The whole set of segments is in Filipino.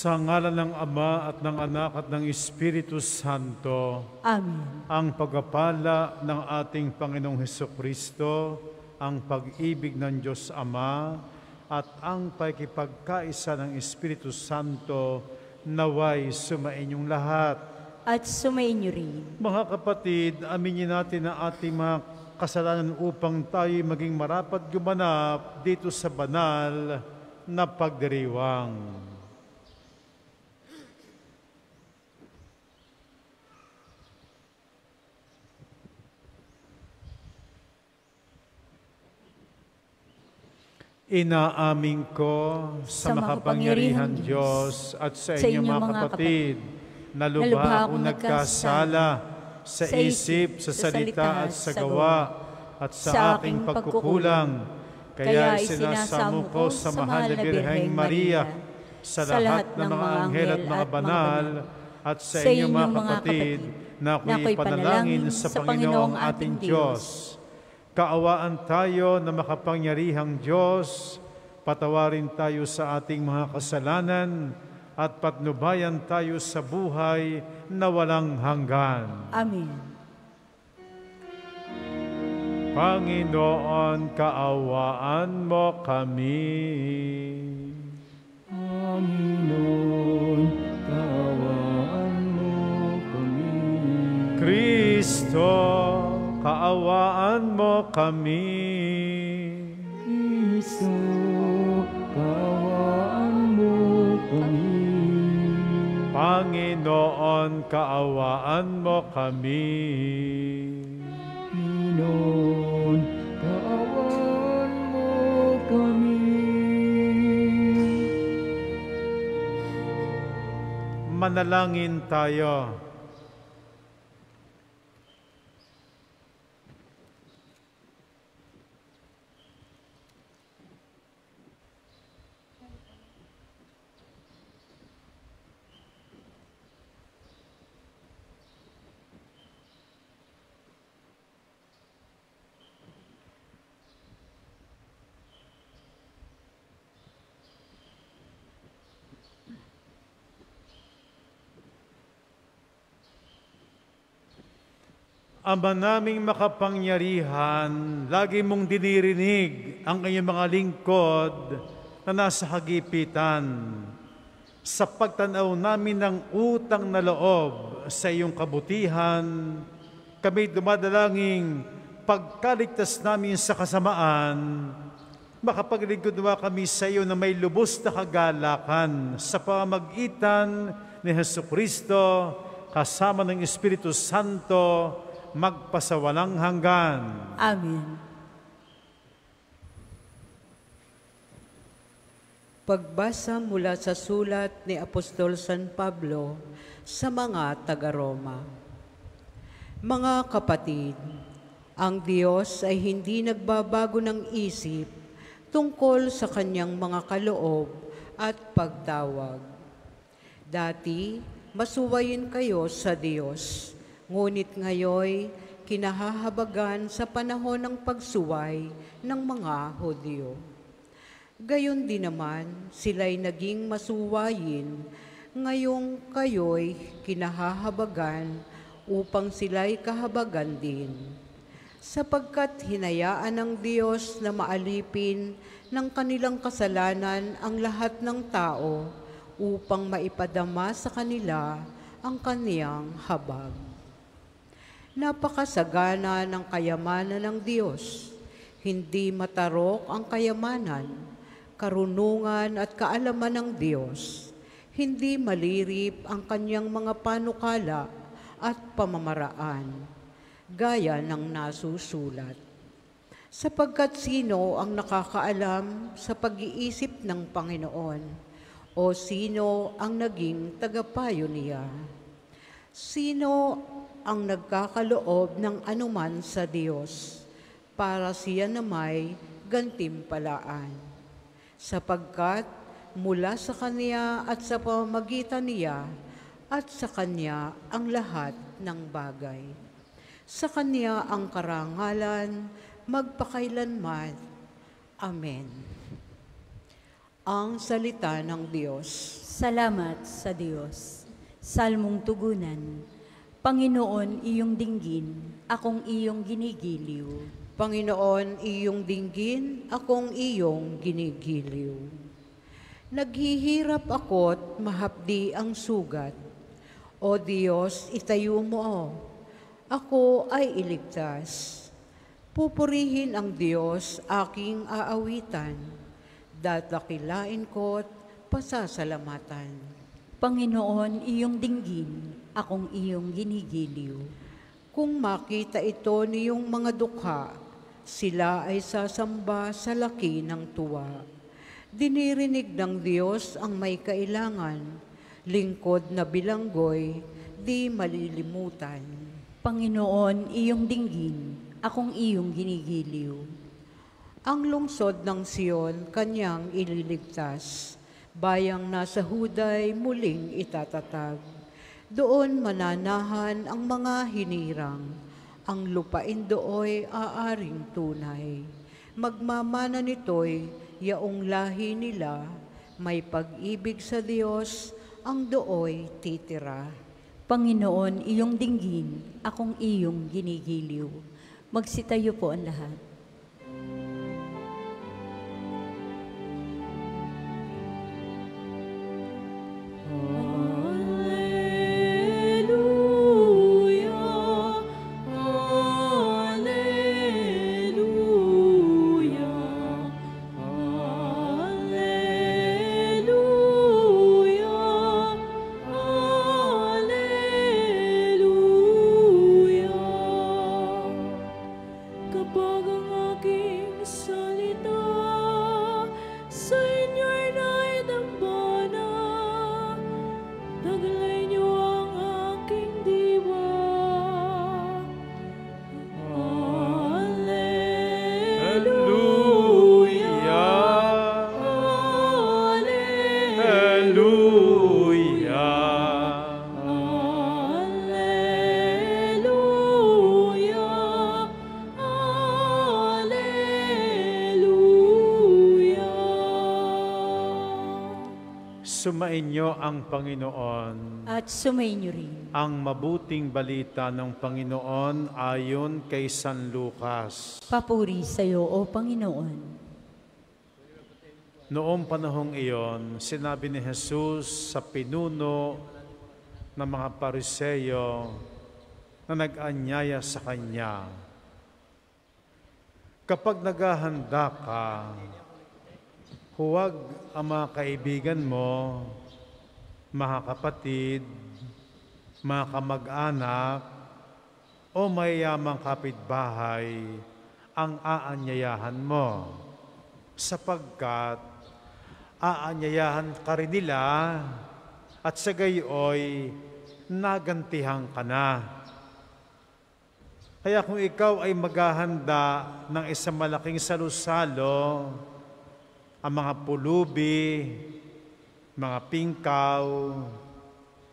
Sa ngalan ng Ama at ng Anak at ng Espiritu Santo. Amen. Ang pagpapala ng ating Panginoong Hesukristo, ang pag-ibig ng Diyos Ama, at ang pakikipagkaisa ng Espiritu Santo naway sumainyong lahat. At sumainyo rin. Mga kapatid, aminin natin ang ating mga kasalanan upang tayo maging marapat gumanap dito sa banal na pagdiriwang. Inaamin ko sa makapangyarihan Diyos at sa inyo mga kapatid na lubha akong nagkasala sa isip, sa salita at sa gawa at sa aking pagkukulang. Kaya isinasamo ko sa mahal na Birheng Maria, sa lahat ng mga anghel at mga banal, at sa inyo mga kapatid na ako'y panalangin sa Panginoong ating Diyos. Kaawaan tayo na makapangyarihang Diyos, patawarin tayo sa ating mga kasalanan at patnubayan tayo sa buhay na walang hanggan. Amen. Panginoon, kaawaan mo kami. Panginoon, kaawaan mo kami. Kristo, kaawaan mo kami. Kristo, kaawaan mo kami. Panginoon, kaawaan mo kami. Panginoon, kaawaan mo kami. Manalangin tayo. Ama naming makapangyarihan, lagi mong dinirinig ang iyong mga lingkod na nasa kagipitan. Sa pagtanaw namin ng utang na loob sa iyong kabutihan, kami dumadalangin pagkaligtas namin sa kasamaan, makapaglingkod nawa kami sa iyo na may lubos na kagalakan sa pamamagitan ni Hesukristo kasama ng Espiritu Santo magpasawalang hanggan. Amen. Pagbasa mula sa sulat ni Apostol San Pablo sa mga taga-Roma. Mga kapatid, ang Diyos ay hindi nagbabago ng isip tungkol sa kanyang mga kaloob at pagtawag. Dati, masuwayin kayo sa Diyos, ngunit ngayoy kinahahabagan sa panahon ng pagsuway ng mga Hudyo. Gayon din naman, sila'y naging masuwayin, ngayong kayo'y kinahahabagan upang sila'y kahabagan din. Sapagkat hinayaan ng Diyos na maalipin ng kanilang kasalanan ang lahat ng tao upang maipadama sa kanila ang kaniyang habag. Napakasagana ng kayamanan ng Diyos. Hindi matarok ang kayamanan, karunungan at kaalaman ng Diyos. Hindi malirip ang kanyang mga panukala at pamamaraan, gaya ng nasusulat. Sapagkat sino ang nakakaalam sa pag-iisip ng Panginoon? O sino ang naging tagapayo niya? Sino ang nagkakaloob ng anuman sa Diyos para siya na may gantimpalaan? Sapagkat mula sa Kanya at sa pamamagitan niya at sa Kanya ang lahat ng bagay. Sa Kanya ang karangalan magpakailanman. Amen. Ang salita ng Diyos. Salamat sa Diyos. Salmong tugunan. Panginoon, iyong dinggin, akong iyong ginigiliw. Panginoon, iyong dinggin, akong iyong ginigiliw. Naghihirap ako't mahapdi ang sugat. O Diyos, itayo mo. Ako ay iligtas. Pupurihin ang Diyos, aking aawitan. Dadakilain ko't pasasalamatan. Panginoon, iyong dinggin, akong iyong ginigiliw. Kung makita ito niyong mga dukha, sila ay sasamba sa laki ng tuwa. Dinirinig ng Diyos ang may kailangan, lingkod na bilanggoy, di malilimutan. Panginoon, iyong dinggin, akong iyong ginigiliw. Ang lungsod ng Sion, kanyang ililigtas. Bayang nasa Huday, muling itatatag. Doon mananahan ang mga hinirang. Ang lupain dooy aaring tunay. Magmamana nito'y yaong lahi nila. May pag-ibig sa Diyos, ang dooy titira. Panginoon, iyong dinggin, akong iyong ginigiliw. Magsitayo po ang lahat. Sumainyo ang Panginoon. At sumainyo rin. Ang mabuting balita ng Panginoon ayon kay San Lucas. Papuri sa iyo, O Panginoon. Noong panahong iyon, sinabi ni Jesus sa pinuno ng mga Pariseo na nag-anyaya sa Kanya, kapag naghahanda ka, huwag ang mga kaibigan mo, mga kapatid, mga kamag-anak, o mayayamang kapitbahay ang aanyayahan mo, sapagkat aanyayahan ka rin nila at sa gayoy nagantihan ka na. Kaya kung ikaw ay maghahanda ng isang malaking salusalo, ang mga pulubi, mga pingkaw,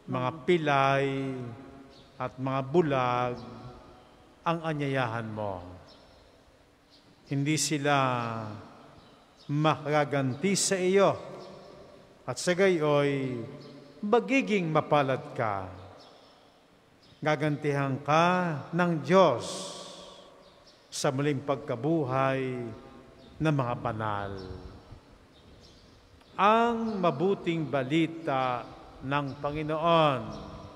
mga pilay, at mga bulag, ang anyayahan mo. Hindi sila makaganti sa iyo, at sa gayoy, magiging mapalad ka. Gagantihan ka ng Diyos sa muling pagkabuhay ng mga banal. Ang mabuting balita ng Panginoon.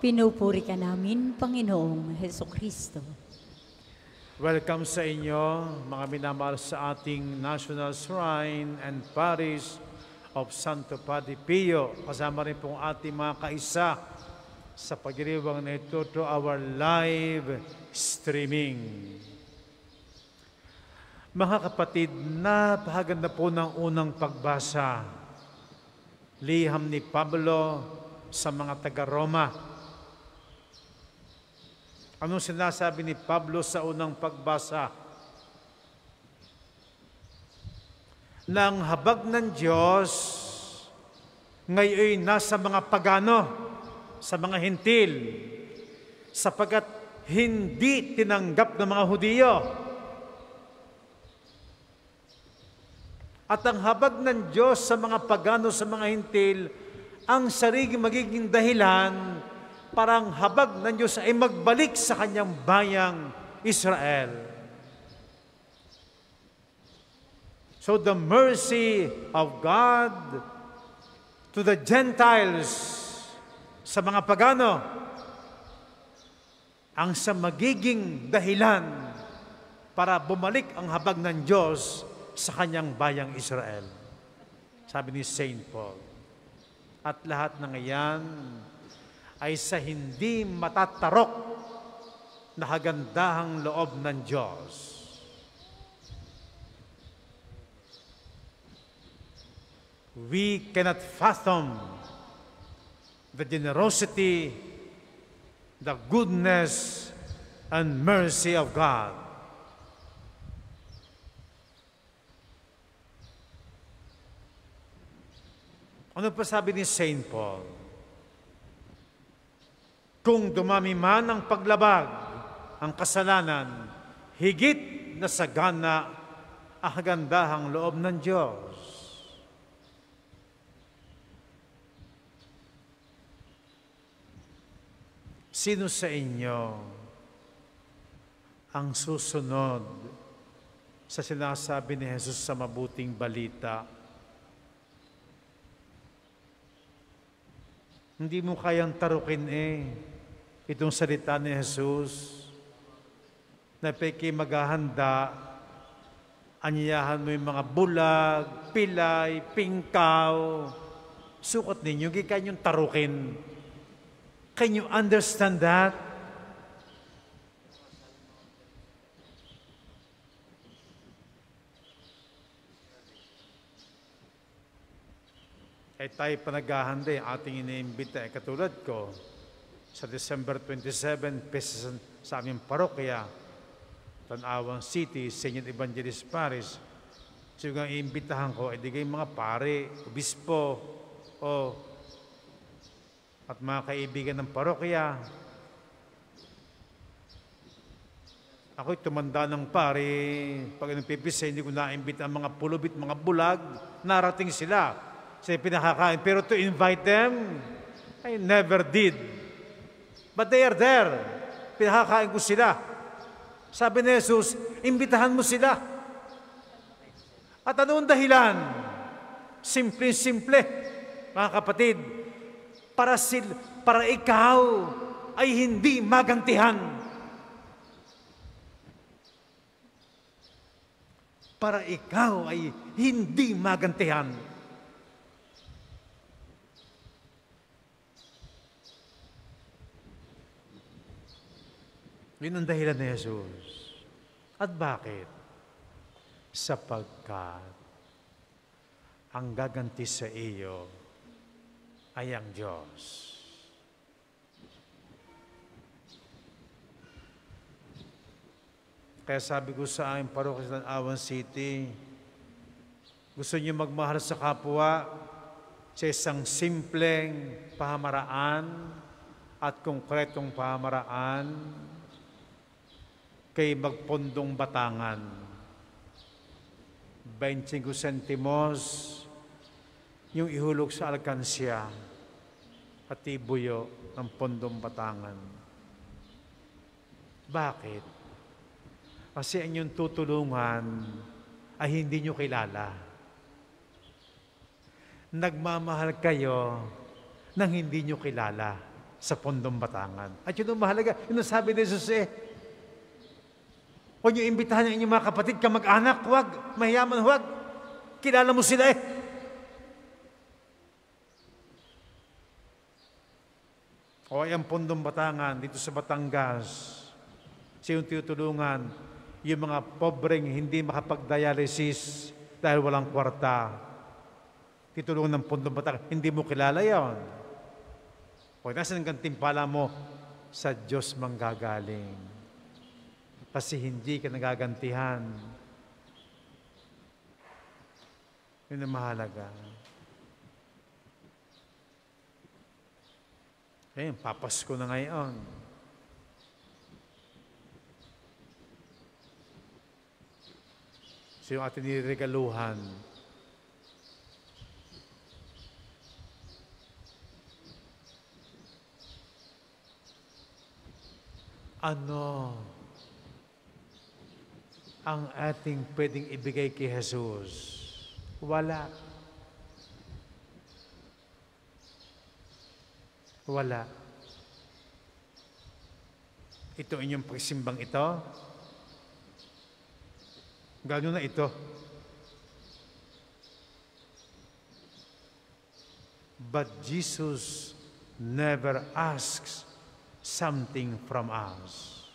Pinupuri ka namin, Panginoong Hesukristo. Welcome sa inyo, mga minamahal sa ating National Shrine and Parish of Santo Padre Pio. Kasama rin pong ating mga kaisa sa pagdiriwang na ito to our live streaming. Mga kapatid, napakaganda po ng unang pagbasa. Liham ni Pablo sa mga taga-Roma. Anong sinasabi ni Pablo sa unang pagbasa? Nang habag ng Diyos, ngayon nasa mga pagano, sa mga hintil, sapagkat hindi tinanggap ng mga Hudiyo At ang habag ng Diyos sa mga pagano, sa mga hintil, ang sarili magiging dahilan para ang habag ng Diyos ay magbalik sa kanyang bayang Israel. So the mercy of God to the Gentiles, sa mga pagano, ang sa magiging dahilan para bumalik ang habag ng Diyos sa kanyang bayang Israel. Sabi ni Saint Paul. At lahat ng iyan ay sa hindi matatarok na kagandahang loob ng Diyos. We cannot fathom the generosity, the goodness, and mercy of God. Ano pa sabi ni Saint Paul? Kung dumami man ang paglabag, ang kasalanan, higit na sagana ang kagandahang loob ng Diyos. Sino sa inyo ang susunod sa sinasabi ni Jesus sa mabuting balita? Hindi mo kayang tarukin itong salita ni Jesus na peki maghahanda, anyayahan mo yung mga bulag, pilay, pingkaw. Sukat ninyo, hindi kayo tarukin. Can you understand that? Tayo pa naghahanda, ating iniimbita, katulad ko, sa December 27, sa aming parokya, Tanawang City, St. Evangelist Parish. So yung iimbitahan ko, di kayo mga pare, obispo, at mga kaibigan ng parokya. Ako'y tumanda ng pare, pag nagpipisa, hindi ko naimbita ang mga pulubit, mga bulag, narating sila. Sa pinakakain. Pero to invite them, I never did. But they are there. Pinakakain ko sila. Sabi ni Jesus, imbitahan mo sila. At anong dahilan? Simple-simple, mga kapatid, para ikaw ay hindi magantihan. Para ikaw ay hindi magantihan. Yun ang dahilan ni Jesus. At bakit? Sapagkat ang gaganti sa iyo ay ang Diyos. Kaya sabi ko sa aking parokya sa Tanawang City, gusto niyo magmahal sa kapwa sa isang simpleng pamamaraan at konkretong pamamaraan, kay magpondong batangan. 25 sentimos yung ihulog sa alkansya at ibuyo ng pondong batangan. Bakit? Kasi ang inyong tutulungan ay hindi nyo kilala. Nagmamahal kayo nang hindi nyo kilala sa pondong batangan. At yun ang mahalaga. Yun ang sabi ni Jesus huwag niyo imbitahan ang inyong mga kapatid, kamag-anak, huwag, mahiyaman, huwag. Kilala mo sila O ay ang pondong batangan dito sa Batangas, siyong tutulungan, yung mga pobreng hindi makapag-dialysis dahil walang kwarta. Titulungan ng pondong batangan, hindi mo kilala yon. O nasan ang gantimpala mo? Sa Diyos manggagaling. Kasi hindi ka nagagantihan. Yun ang mahalaga. Ngayon, papasko na ngayon. So yung ating niregaluhan, Ano ang ating pwedeng ibigay kay Jesus? Wala. Wala. Ito inyong pagsimbang ito. Gano'n na ito. But Jesus never asks something from us.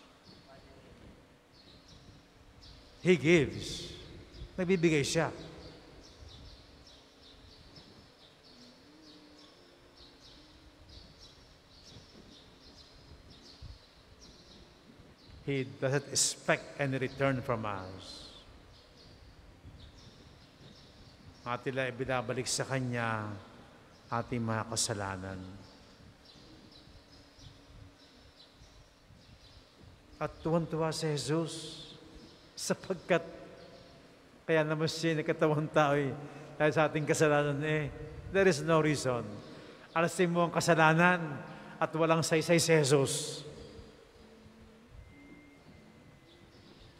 He gives. Nagbibigay siya. He doesn't expect any return from us. Atin lang ibinabalik sa Kanya ating mga kasalanan. At tuwan-tuwa si Jesus sapagkat kaya naman siya nagkatawang tao dahil sa ating kasalanan there is no reason. Alasin mo ang kasalanan at walang saysay si Jesus.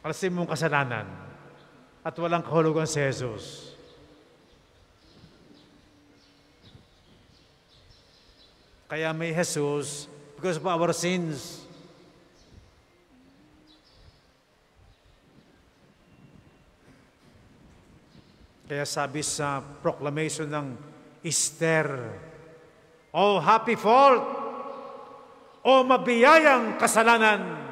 Alasin mo ang kasalanan at walang kahulugan si Jesus. Kaya may Jesus because of our sins. Kaya sabi sa proclamation ng Esther, "O happy fault! O mabiyayang kasalanan!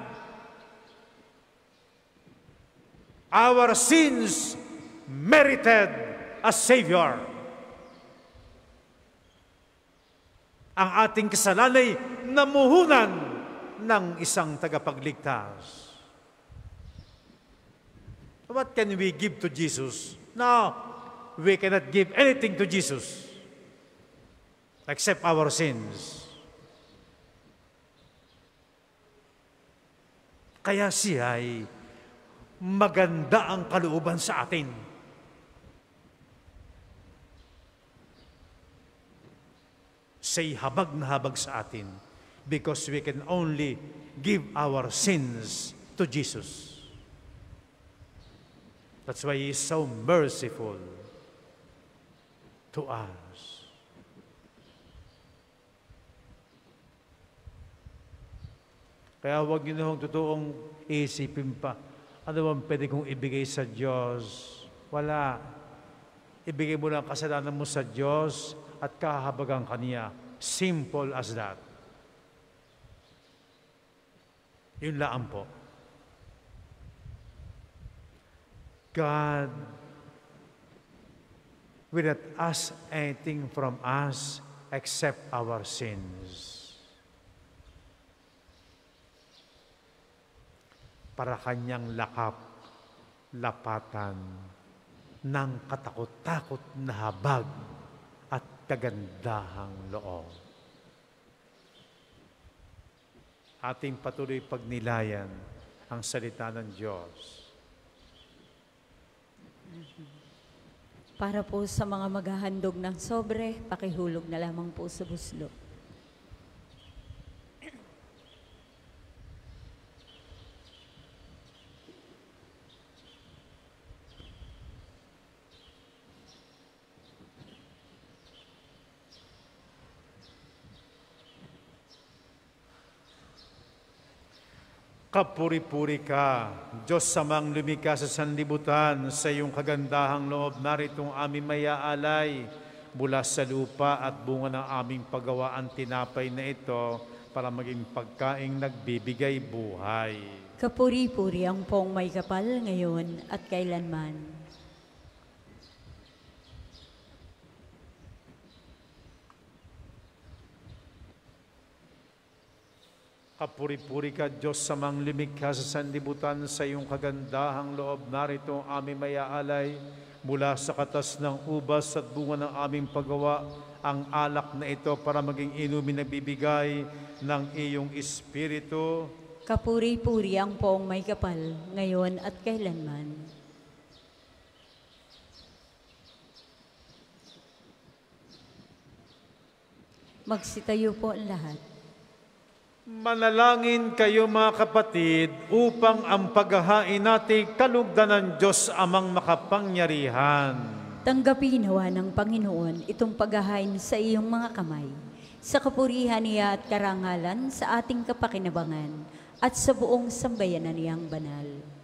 Our sins merited a Savior." Ang ating kasalanan ay namuhunan ng isang tagapagligtas. What can we give to Jesus? No, we cannot give anything to Jesus except our sins. Kaya siya ay maganda ang kalooban sa atin. Siya'y habag na habag sa atin because we can only give our sins to Jesus. That's why He is so merciful to us. Kaya huwag niyo na hong totoong isipin pa, ano bang pwede kong ibigay sa Diyos? Wala. Ibigay mo lang kasalanan mo sa Diyos at kahabagan Kanya. Simple as that. Yun lang po. God will not ask anything from us except our sins. Para Kanyang lapatan ng katakot-takot na habag at kagandahang loob. Ating patuloy pagnilayan ang salita ng Diyos. Para po sa mga maghahandog ng sobre, pakihulog na lamang po sa buslo. Kapuri-puri ka, Diyos samang lumikha sa sanlibutan, sa iyong kagandahang loob, naritong aming mayaalay mula sa lupa at bunga ng aming paggawaan tinapay na ito para maging pagkaing nagbibigay buhay. Kapuri-puri ang pong may kapal ngayon at kailanman. Kapuri-puri ka, Diyos samang lumikha sa sanlibutan, sa iyong kagandahang loob, narito ang aming mayaalay mula sa katas ng ubas at bunga ng aming paggawa, ang alak na ito para maging inumin na bibigay ng iyong Espiritu. Kapuri-puri ang poong may kapal, ngayon at kailanman. Magsitayo po ang lahat. Manalangin kayo mga kapatid upang ang paghahain natin kalugdan ng Diyos amang makapangyarihan. Tanggapin nawa ng Panginoon itong paghahain sa iyong mga kamay, sa kapurihan niya at karangalan sa ating kapakinabangan at sa buong sambayanan niyang banal.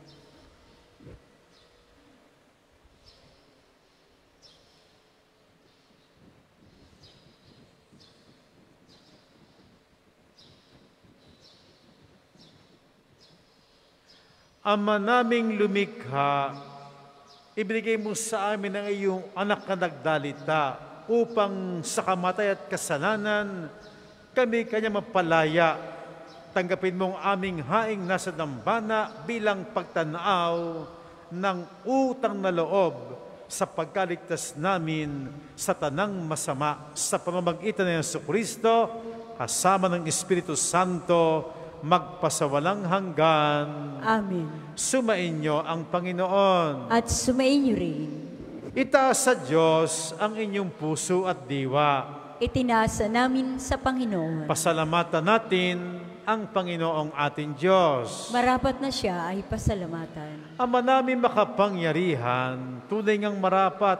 Ama naming lumikha, ibigay mo sa amin ang iyong anak na nagdalita upang sa kamatay at kasalanan kami kanya mapalaya. Tanggapin mo ang aming haing nasa dambana bilang pagtanaw ng utang na loob sa pagkaligtas namin sa tanang masama sa pamamagitan ng Jesucristo kasama ng Espiritu Santo magpasawalang hanggan. Amen. Sumainyo ang Panginoon. At sumainyo rin. Itaas sa Diyos ang inyong puso at diwa. Itinasa namin sa Panginoon. Pasalamatan natin ang Panginoong ating Diyos. Marapat na siya ay pasalamatan. Ama namin makapangyarihan, tunay ngang marapat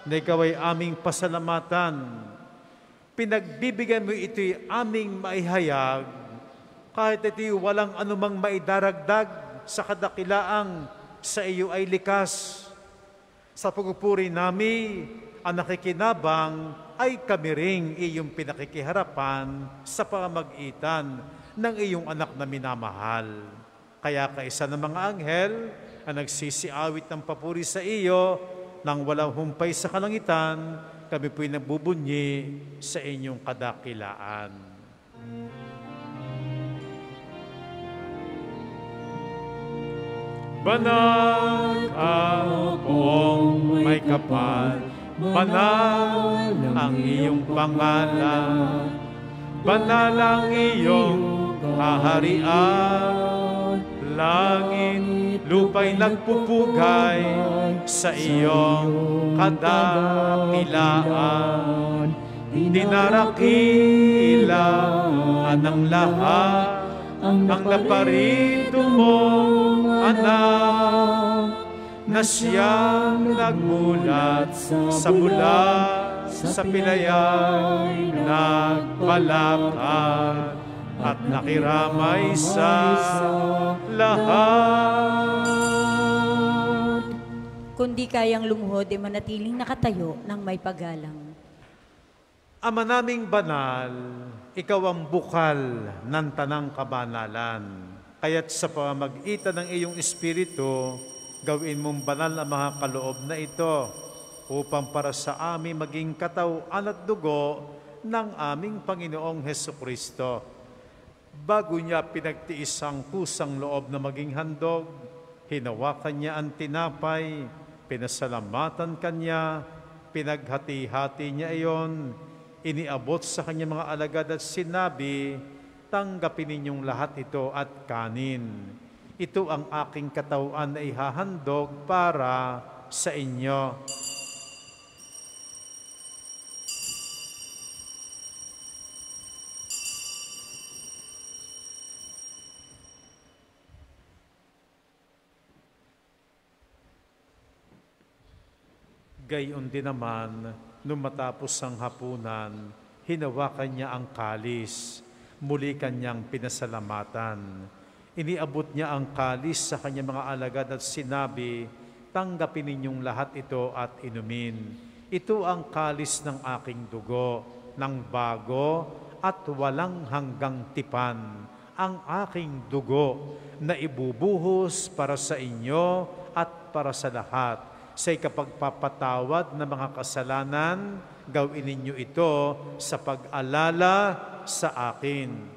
na ikaw ay aming pasalamatan. Pinagbibigyan mo ito'y aming maihayag kahit ito'y walang anumang maidaragdag sa kadakilaang sa iyo ay likas. Sa pagpupuri nami, ang nakikinabang ay kami ring iyong pinakikiharapan sa pamamagitan ng iyong anak na minamahal. Kaya kaisa ng mga anghel ang nagsisiawit ng papuri sa iyo nang walang humpay sa kalangitan, kami po'y nagbubunyi sa inyong kadakilaan. Banal ka poong may kapal, banal ang iyong pangalan, banal ang iyong kaharian, langit, lupa'y nagpupugay sa iyong kadakilaan. Dinarakilaan ng lahat ang naparito mong anak na siyang nagmulat sa mula sa pilayay nagpalakad at nakiramay sa lahat. Kundi kayang lumuhod ay manatiling nakatayo ng may paggalang. Ama naming banal, ikaw ang bukal ng tanang kabanalan. Kaya't sa pamamagitan ng iyong Espiritu, gawin mong banal ang mga kaloob na ito upang para sa amin maging katawan at dugo ng aming Panginoong Hesukristo. Bago niya pinagtiis ang kusang loob na maging handog, hinawakan niya ang tinapay, pinasalamatan kanya, pinaghati-hati niya iyon, iniabot sa kanyang mga alagad at sinabi, tanggapin ninyong lahat ito at kanin. Ito ang aking katawan na ihahandog para sa inyo. Gayon din naman, nung matapos ang hapunan, hinawakan niya ang kalis, muli kanyang pinasalamatan. Iniabot niya ang kalis sa kanyang mga alagad at sinabi, tanggapin ninyong lahat ito at inumin. Ito ang kalis ng aking dugo, ng bago at walang hanggang tipan, ang aking dugo na ibubuhos para sa inyo at para sa lahat. Sa ikapagpapatawad ng mga kasalanan, gawin ninyo ito sa pag-alala sa akin.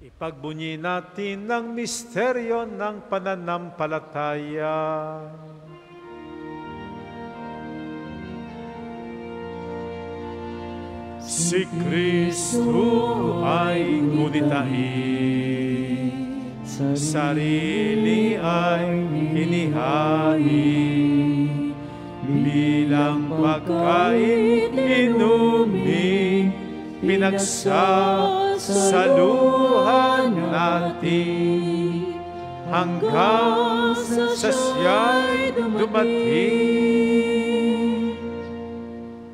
Ipagbunyi natin ng misteryo ng pananampalataya. Si Kristo ay gunitahin, sarili ay hinihain, bilang pagkain inumin, pinagsasaluhan natin, hanggang sa siya'y dumating.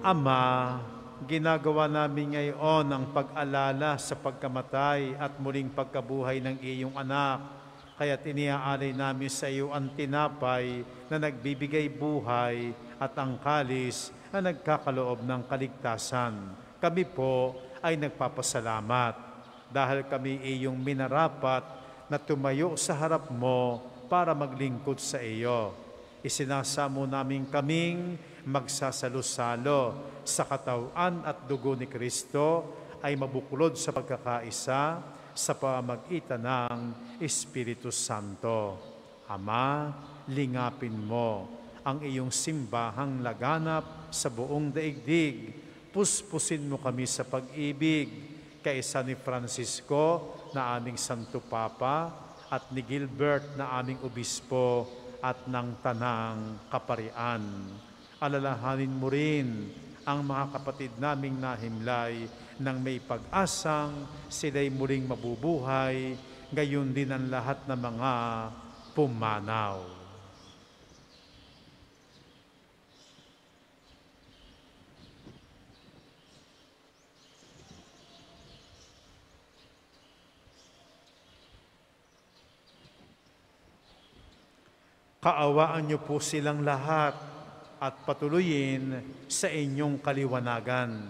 Ama, ginagawa namin ngayon ang pag-alala sa pagkamatay at muling pagkabuhay ng iyong anak. Kaya't iniaalay namin sa iyo ang tinapay na nagbibigay buhay at ang kalis na nagkakaloob ng kaligtasan. Kami po ay nagpapasalamat dahil kami iyong minarapat na tumayo sa harap mo para maglingkod sa iyo. Isinasamo namin kaming magsasalo-salo sa katawan at dugo ni Kristo ay mabuklod sa pagkakaisa sa pamamagitan ng Espiritu Santo. Ama, lingapin mo ang iyong simbahang laganap sa buong daigdig. Puspusin mo kami sa pag-ibig kaisa ni Francisco na aming Santo Papa at ni Gilbert na aming Obispo at ng Tanang Kaparian. Alalahanin mo rin ang mga kapatid naming nahimlay nang may pag-asang sila'y muling mabubuhay, gayon din ang lahat ng mga pumanaw. Kaawaan niyo po silang lahat at patuloyin sa inyong kaliwanagan.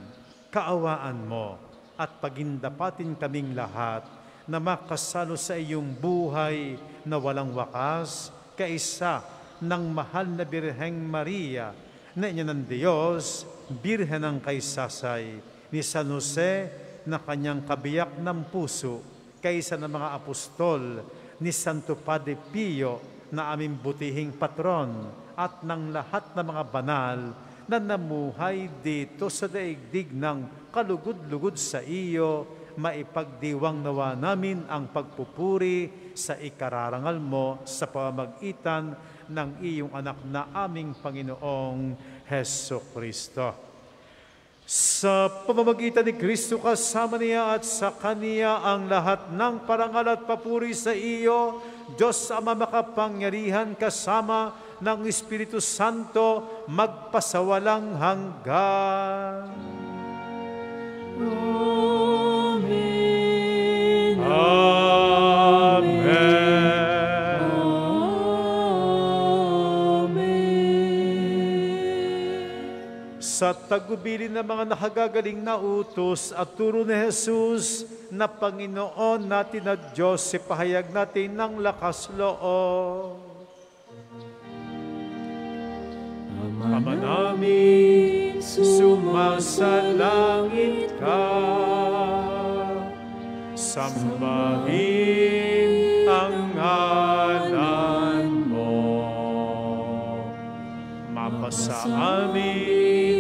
Kaawaan mo at pagindapatin kaming lahat na makasalo sa iyong buhay na walang wakas kaisa ng mahal na Birheng Maria na ina ng Diyos, Birhen ng Kaysasay, ni San Jose na kanyang kabiyak ng puso, kaisa ng mga apostol, ni Santo Padre Pio na aming butihing patron, at ng lahat ng mga banal na namuhay dito sa daigdig ng kalugod-lugod sa iyo, maipagdiwang nawa namin ang pagpupuri sa ikararangal mo sa pamamagitan ng iyong anak na aming Panginoong Hesukristo. Sa pamamagitan ni Kristo kasama niya at sa Kaniya ang lahat ng parangal at papuri sa iyo, Diyos Ama makapangyarihan kasama ng Espiritu Santo magpasawalang hanggan. Amen. Amen. Sa tagubilin ng mga nakagagaling na utos at turo ni Jesus na Panginoon natin at Diyos, ipahayag natin ng lakas loob. Ama namin, sumasalangit ka, sambahin ang ngalan mo, mapasa amin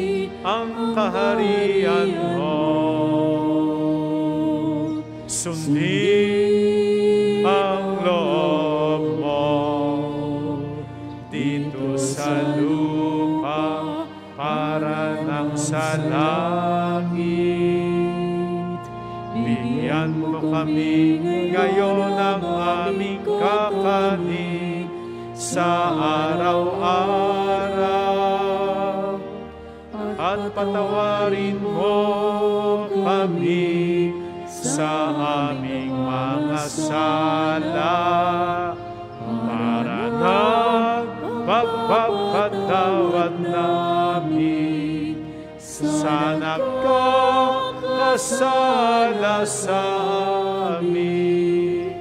ang kaharian mo, sundin ang loob mo dito sa lupa para nang sa langit. Bigyan mo kami ngayon ng aming kakanin sa araw-araw, at patawarin mo kami sa aming mga sala para nagpagpapatawad namin sa nagkakasala sa amin.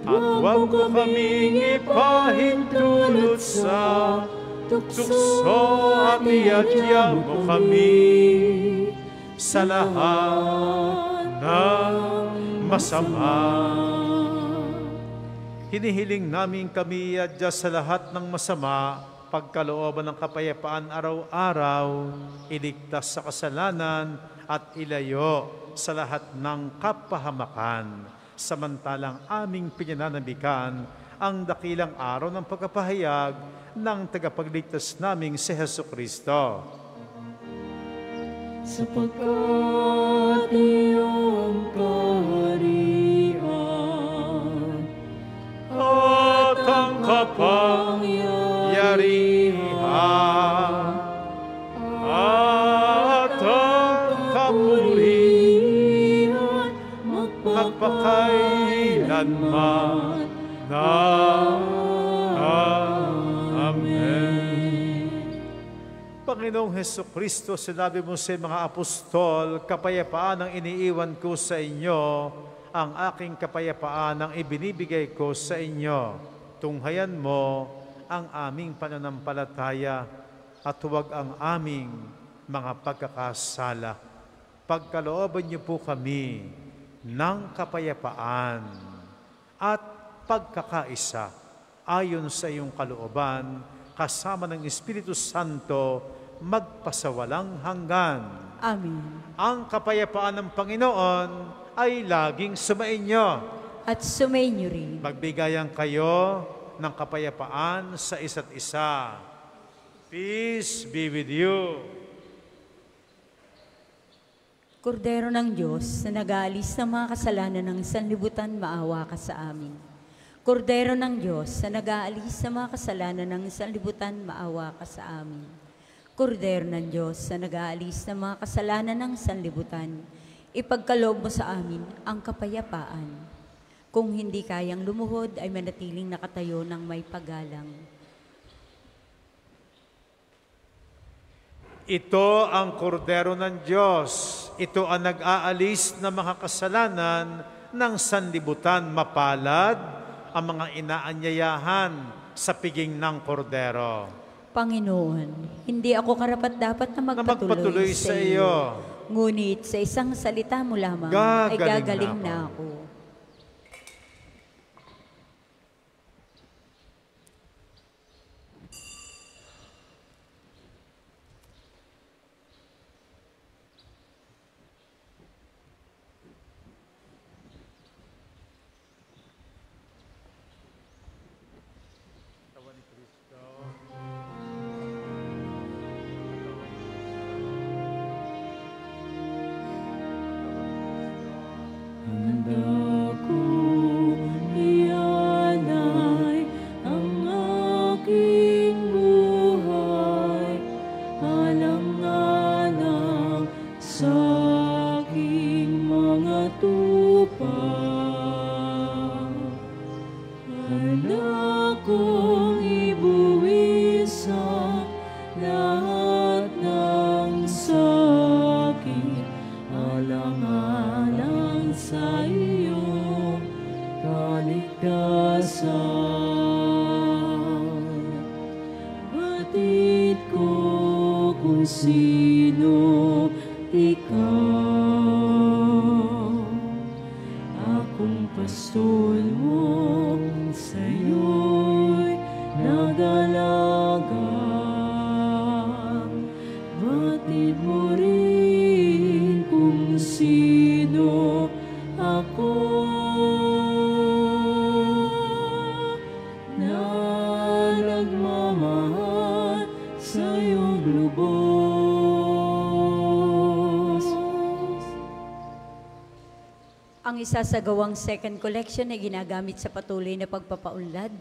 At huwag mo kaming ipahintulot sa tukso, at iadya mo kami sa lahat ng masama. Hinihiling namin kami adya sa lahat ng masama, pagkalooban ng kapayapaan araw-araw, iligtas sa kasalanan at ilayo sa lahat ng kapahamakan. Samantalang aming pinananambikan ang dakilang araw ng pagkapahayag ng tagapagligtas naming si Jesucristo. Sapagkat iyong kaharian at ang kapangyarihan at ang kapurihan magpakailanman na. Amen. Panginoong Hesukristo, sinabi mo sa mga apostol, kapayapaan ang iniiwan ko sa inyo, ang aking kapayapaan ang ibinibigay ko sa inyo. Tunghayan mo ang aming pananampalataya at huwag ang aming mga pagkakasala. Pagkalooban niyo po kami ng kapayapaan at pagkakaisa ayon sa iyong kalooban, kasama ng Espiritu Santo, magpasawalang hanggan. Amen. Ang kapayapaan ng Panginoon ay laging sumainyo. At sumainyo rin. Magbigayan kayo ng kapayapaan sa isa't isa. Peace be with you. Kordero ng Diyos na nag-aalis ng mga kasalanan ng sanlibutan, maawa ka sa amin. Kordero ng Diyos na nag-aalis ng mga kasalanan ng sanlibutan, maawa ka sa amin. Kordero ng Diyos na nag-aalis ng mga kasalanan ng sanlibutan, ipagkaloob mo sa amin ang kapayapaan. Kung hindi kayang lumuhod, ay manatiling nakatayo ng may paggalang. Ito ang kordero ng Diyos. Ito ang nag-aalis ng mga kasalanan ng sanlibutan. Mapalad ang mga inaanyayahan sa piging ng kordero. Panginoon, hindi ako karapat-dapat na magpatuloy sa iyo. Ngunit sa isang salita mo lamang ay gagaling na ako. Ang isasagawang second collection ay ginagamit sa patuloy na pagpapaunlad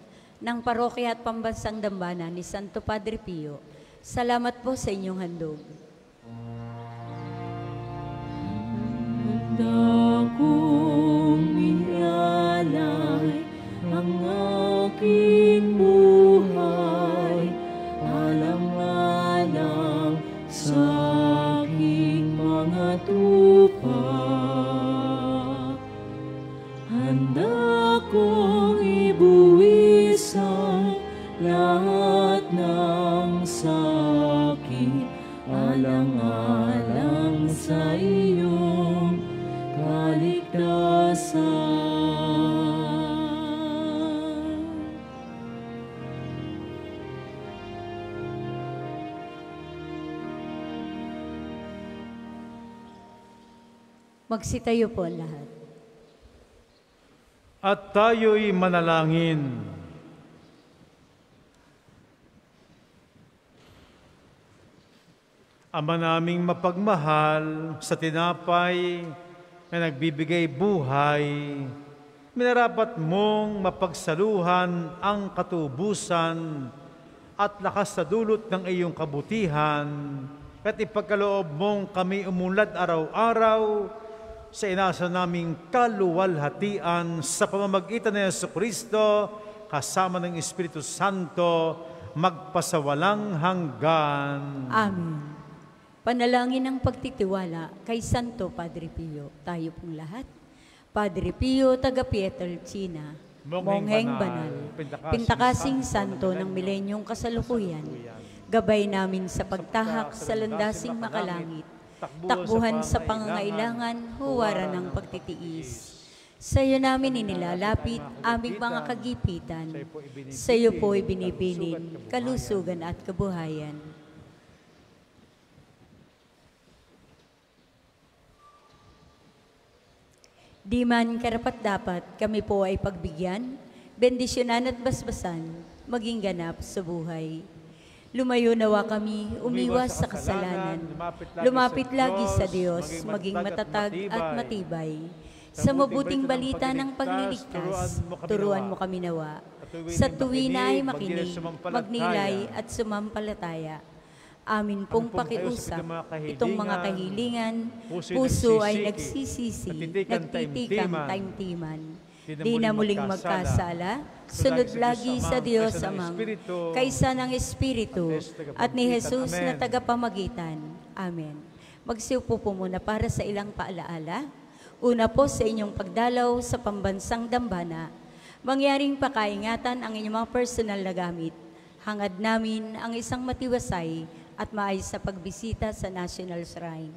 ng parokya at pambansang dambana ni Santo Padre Pio. Salamat po sa inyong handog. Handa kong ialay ang aking buhay, alang-alang sa aking mga tupa. Handa kong ibuwis ang lahat ng sakit, alang-alang sa iyong Magsitayo po ang lahat. At tayo'y manalangin. Ama naming mapagmahal, sa tinapay na nagbibigay buhay, minarapat mong mapagsaluhan ang katubusan at lakas sa dulot ng iyong kabutihan, at ipagkaloob mong kami umunlad araw-araw sa inasa naming kaluwalhatian sa pamamagitan ni Jesucristo kasama ng Espiritu Santo magpasawalang hanggan. Amen. Panalangin ng pagtitiwala kay Santo Padre Pio. Tayo pong lahat. Padre Pio, taga Pietrelcina, Mongheng Banal, Pintakasing Santo ng Milenyong Kasalukuyan, gabay namin sa pagtahak sa landasing makalangit, takbuhan sa pangangailangan, huwaran ng pagtitiis. Sa iyo namin inilalapit aming mga kagipitan, sa iyo po'y binibinin, kalusugan at kabuhayan. Di man karapat-dapat kami po ay pagbigyan, bendisyonan at basbasan, maging ganap sa buhay. Lumayo nawa kami, umiwas sa kasalanan, lumapit lagi sa Diyos, maging matatag at matibay. Sa mabuting balita ng pagliligtas, turuan mo kami nawa. Sa tuwina ay makinig, magnilay at sumampalataya. Amin pong pakiusap, itong mga kahilingan, puso ay nagsisisi, nagtitikang taimtiman. Di na muling magkasala, sunod lagi sa Diyos Amang, kaysa ng Espiritu, at ni Jesus na tagapamagitan. Amen. Magsiupo po muna para sa ilang paalaala. Una po sa inyong pagdalaw sa pambansang dambana, mangyaring pakaingatan ang inyong mga personal na gamit. Hangad namin ang isang matiwasay at maayos sa pagbisita sa National Shrine.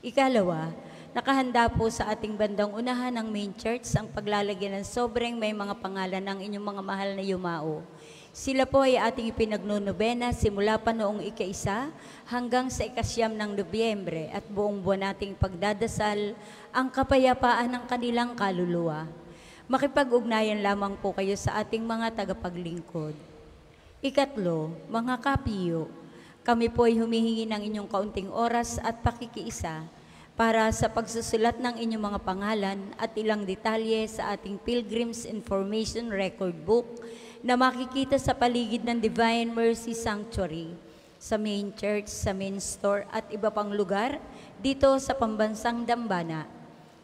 Ikalawa, nakahanda po sa ating bandang unahan ng main church ang paglalagyan ng sobrang may mga pangalan ng inyong mga mahal na yumao. Sila po ay ating ipinagnonobena simula pa noong ika-1 hanggang sa ika-9 ng Nobyembre at buong buwan nating pagdadasal ang kapayapaan ng kanilang kaluluwa. Makipag-ugnayan lamang po kayo sa ating mga tagapaglingkod. Ikatlo, mga kapiyo, kami po ay humihingi ng inyong kaunting oras at pakikiisa para sa pagsusulat ng inyong mga pangalan at ilang detalye sa ating Pilgrim's Information Record Book na makikita sa paligid ng Divine Mercy Sanctuary, sa main church, sa main store at iba pang lugar dito sa pambansang dambana.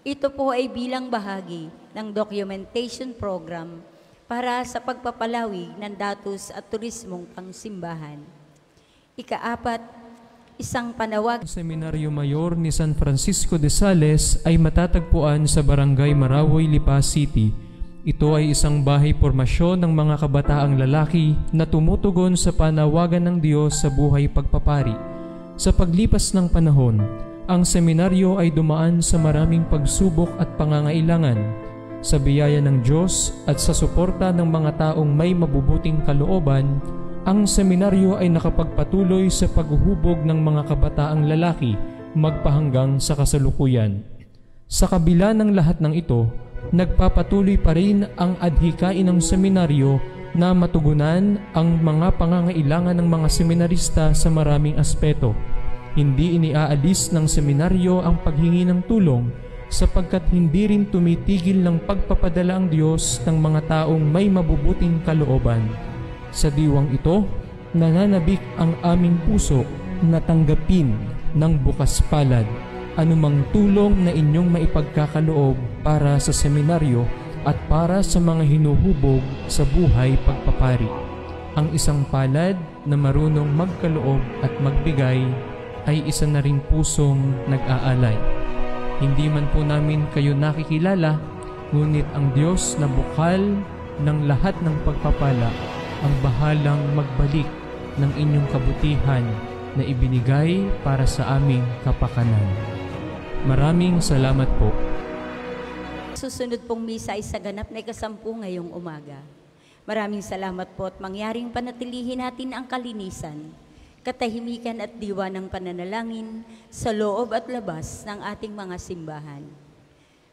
Ito po ay bilang bahagi ng documentation program para sa pagpapalawig ng datos at turismong pangsimbahan. Ika-4, isang panawag. Ang Seminaryo Mayor ni San Francisco de Sales ay matatagpuan sa Barangay Marawoy, Lipa City. Ito ay isang bahay pormasyon ng mga kabataang lalaki na tumutugon sa panawagan ng Diyos sa buhay pagpapari. Sa paglipas ng panahon, ang seminaryo ay dumaan sa maraming pagsubok at pangangailangan. Sa biyaya ng Diyos at sa suporta ng mga taong may mabubuting kalooban, ang seminaryo ay nakapagpatuloy sa paghuhubog ng mga kabataang lalaki magpahanggang sa kasalukuyan. Sa kabila ng lahat ng ito, nagpapatuloy pa rin ang adhikain ng seminaryo na matugunan ang mga pangangailangan ng mga seminarista sa maraming aspeto. Hindi iniaalis ng seminaryo ang paghingi ng tulong sapagkat hindi rin tumitigil ng pagpapadala ang Diyos ng mga taong may mabubuting kalooban. Sa diwang ito, nananabik ang aming puso na tanggapin ng bukas palad anumang tulong na inyong maipagkakaloob para sa seminaryo at para sa mga hinuhubog sa buhay pagpapari. Ang isang palad na marunong magkaloob at magbigay ay isa na ring pusong nag-aalay. Hindi man po namin kayo nakikilala, ngunit ang Diyos na bukal ng lahat ng pagpapala ang bahalang magbalik ng inyong kabutihan na ibinigay para sa aming kapakanan. Maraming salamat po. Susunod pong misa ay sa ganap na ika-10 ngayong umaga. Maraming salamat po at mangyaring panatilihin natin ang kalinisan, katahimikan at diwa ng pananalangin sa loob at labas ng ating mga simbahan.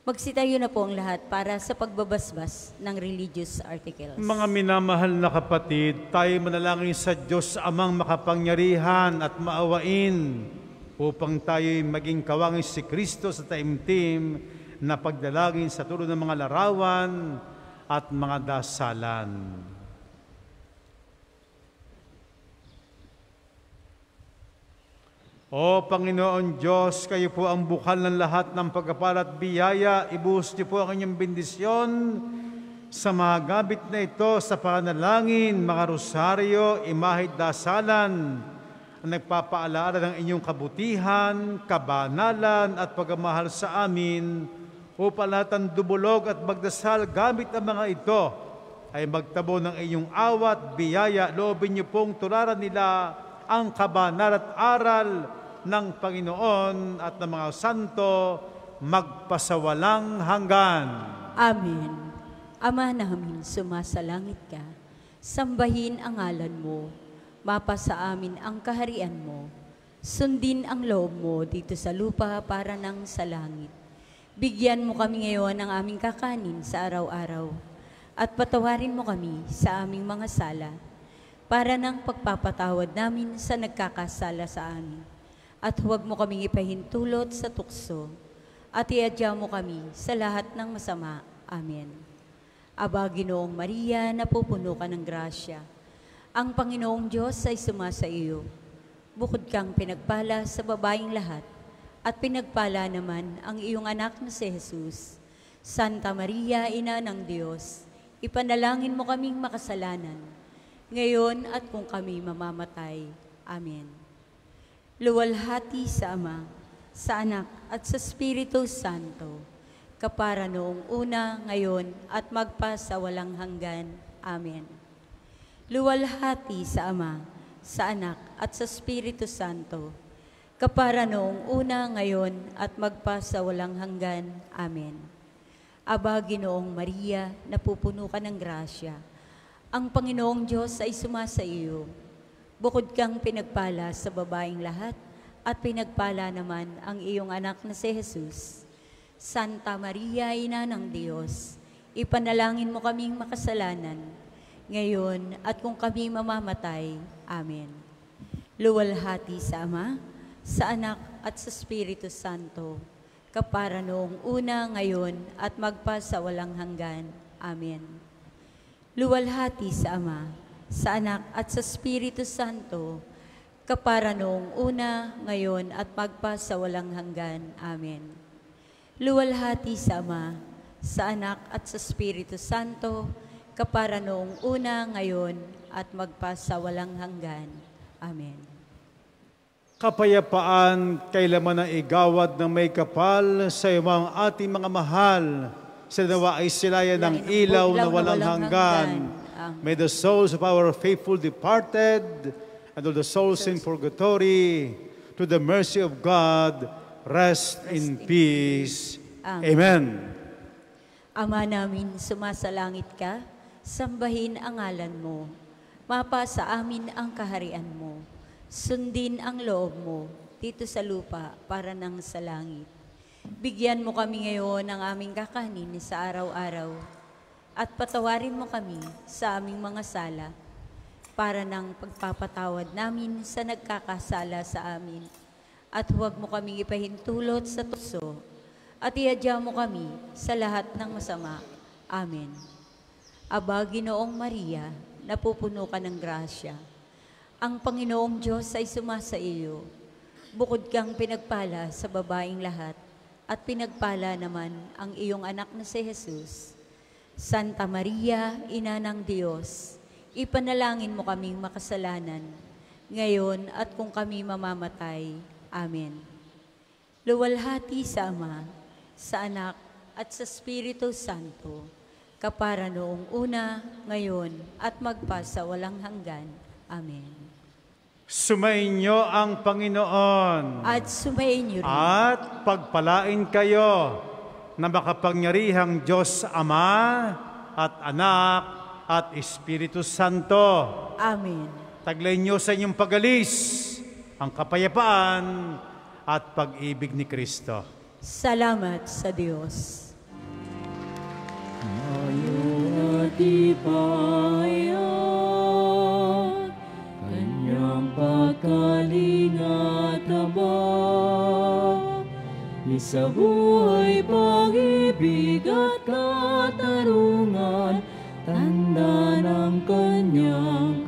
Magsitayo na po ang lahat para sa pagbabasbas ng religious articles. Mga minamahal na kapatid, tayo manalangin sa Diyos Amang makapangyarihan at maawain upang tayo'y maging kawangis si Kristo sa taimtim na pagdalangin sa tulong ng mga larawan at mga dasalan. O Panginoon Diyos, kayo po ang bukal ng lahat ng pagkapala at biyaya. Ibuhos niyo po ang inyong bendisyon sa mga gabit na ito sa panalangin, mga rosaryo, imahid dasalan, ang nagpapaalaala ng inyong kabutihan, kabanalan at pagmamahal sa amin, upang lahat ng dubulog at magdasal gamit ang mga ito ay magtabo ng inyong awat, biyaya. Loobin niyo pong tularan nila ang kabanalan at aral ng Panginoon at ng mga santo magpasawalang hanggan. Amen. Ama namin, sumasalangit ka, sambahin ang ngalan mo, mapasa amin ang kaharian mo, sundin ang loob mo dito sa lupa para nang sa langit. Bigyan mo kami ngayon ng aming kakanin sa araw-araw, at patawarin mo kami sa aming mga sala, para ng pagpapatawad namin sa nagkakasala sa amin. At huwag mo kaming ipahintulot sa tukso, at iadya mo kami sa lahat ng masama. Amen. Aba, Ginoong Maria, napupuno ka ng grasya. Ang Panginoong Diyos ay sumasa iyo. Bukod kang pinagpala sa babaeng lahat, at pinagpala naman ang iyong anak na si Jesus. Santa Maria, Ina ng Diyos, ipanalangin mo kaming makasalanan, ngayon at kung kami mamamatay. Amen. Luwalhati sa Ama, sa Anak, at sa Espiritu Santo, kapara noong una, ngayon, at magpasawalang hanggan. Amen. Luwalhati sa Ama, sa Anak, at sa Espiritu Santo, kapara noong una, ngayon, at magpasawalang hanggan. Amen. Aba, Ginoong Maria, napupuno ka ng grasya. Ang Panginoong Diyos ay sumasa iyo. Bukod kang pinagpala sa babaeng lahat, at pinagpala naman ang iyong anak na si Jesus. Santa Maria, Ina ng Diyos, ipanalangin mo kaming makasalanan, ngayon at kung kami mamamatay. Amen. Luwalhati sa Ama, sa Anak, at sa Espiritu Santo, kapara noong una, ngayon, at magpasawalang hanggan. Amen. Luwalhati sa Ama, sa Anak, at sa Espiritu Santo, kapara noong una, ngayon, at magpasawalang hanggan. Amen. Luwalhati sa Ama, sa Anak, at sa Espiritu Santo, kapara noong una, ngayon, at magpasawalang hanggan. Amen. Kapayapaan, kailaman ng igawad ng may kapal sa iyong ating mga mahal, sa nawa ay silayan ng ilaw na walang hanggan. May the souls of our faithful departed and all the souls in purgatory, to the mercy of God, rest in peace. Amen. Ama namin, sumasalangit ka, sambahin ang ngalan mo, mapasa amin ang kaharian mo, sundin ang loob mo dito sa lupa para nang sa langit. Bigyan mo kami ngayon ng aming kakanin sa araw-araw, at patawarin mo kami sa aming mga sala, para ng pagpapatawad namin sa nagkakasala sa amin. At huwag mo kaming ipahintulot sa tukso, at iadya mo kami sa lahat ng masama. Amen. Aba, Ginoong Maria, napupuno ka ng grasya. Ang Panginoong Diyos ay sumasa iyo. Bukod kang pinagpala sa babaeng lahat, at pinagpala naman ang iyong anak na si Jesus. Santa Maria, Ina ng Diyos, ipanalangin mo kaming makasalanan, ngayon at kung kami mamamatay. Amen. Luwalhati sa Ama, sa Anak, at sa Espiritu Santo, kapara noong una, ngayon, at magpasawalang hanggan. Amen. Sumainyo ang Panginoon. At sumainyo rin. At pagpalain kayo na makapangyarihang Diyos Ama at Anak at Espiritu Santo. Amen. taglay niyo sa inyong pag-alis ang kapayapaan at pag-ibig ni Kristo. Salamat sa Diyos. Matipayat, kanyang pagkalingat habang sa buhay, pag-ibig at katarungan, tanda ng kanyang